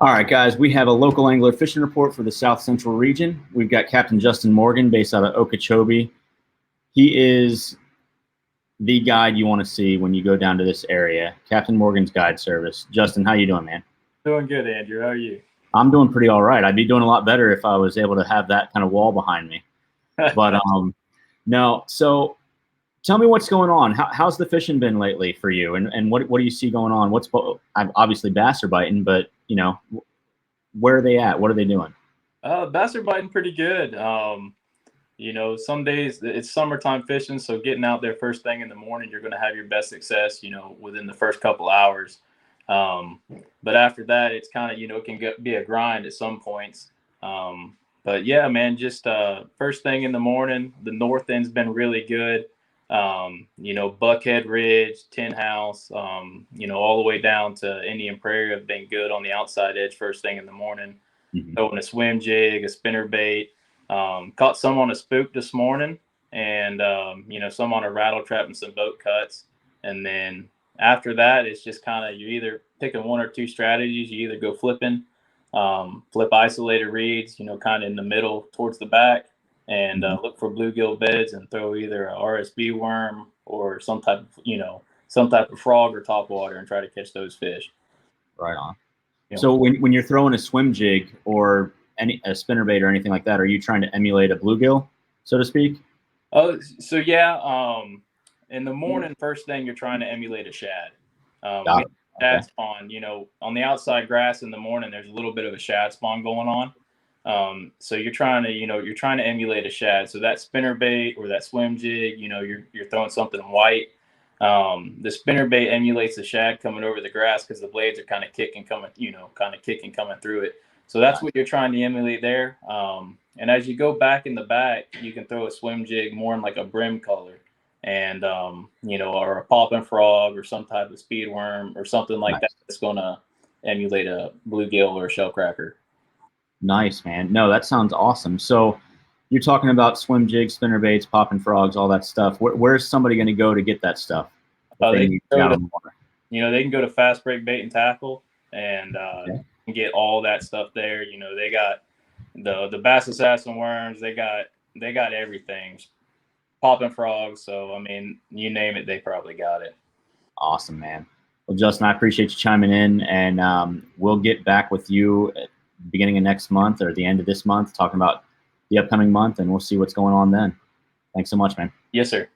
All right, guys, we have a local angler fishing report for the South Central region. We've got Captain Justin Morgan based out of Okeechobee. He is the guide you want to see when you go down to this area. Captain Morgan's Guide Service. Justin, how you doing, man? Doing good, Andrew. How are you? I'm doing pretty all right. I'd be doing a lot better if I was able to have that kind of wall behind me. But no, so tell me what's going on. How's the fishing been lately for you? And what do you see going on? Obviously bass are biting, but you know, where are they at? What are they doing? Bass are biting pretty good. You know, some days it's summertime fishing, so getting out there first thing in the morning, you're going to have your best success, you know, within the first couple hours. But after that, it's kind of, you know, it can be a grind at some points. But yeah, man, just first thing in the morning, the north end's been really good. You know, Buckhead Ridge, Tin House, you know, all the way down to Indian Prairie have been good on the outside edge first thing in the morning. Throwing a swim jig, a spinner bait. Caught some on a spook this morning, and you know, some on a rattle trap and some boat cuts. And then after that, it's just kind of, you're either picking one or two strategies. You either go flipping, flip isolated reeds, you know, kind of in the middle towards the back, and look for bluegill beds and throw either a RSB worm or some type of, you know, some type of frog or topwater and try to catch those fish. Right on. You know, so when you're throwing a swim jig or a spinnerbait or anything like that, are you trying to emulate a bluegill, so to speak? Oh, so yeah. In the morning, first thing, you're trying to emulate a shad. Shad spawn, you know, on the outside grass in the morning, there's a little bit of a shad spawn going on. So you're trying to, you know, you're trying to emulate a shad. So that spinnerbait or that swim jig, you know, you're throwing something white. The spinnerbait emulates the shad coming over the grass because the blades are kind of kicking coming through it. So that's what you're trying to emulate there. And as you go back in the back, you can throw a swim jig more in like a brim color, and you know, or a popping frog or some type of speed worm or something like that that's going to emulate a bluegill or a shellcracker. Nice, man. No, that sounds awesome. So you're talking about swim jigs, spinnerbaits, popping frogs, all that stuff. Where's somebody going to go to get that stuff? They can go to Fast Break Bait and Tackle and get all that stuff there. You know, they got the Bass Assassin worms. They got everything. Popping frogs. So I mean, you name it, they probably got it. Awesome, man. Well, Justin, I appreciate you chiming in, and we'll get back with you at the beginning of next month or the end of this month, talking about the upcoming month, and we'll see what's going on then. Thanks so much, man. Yes, sir.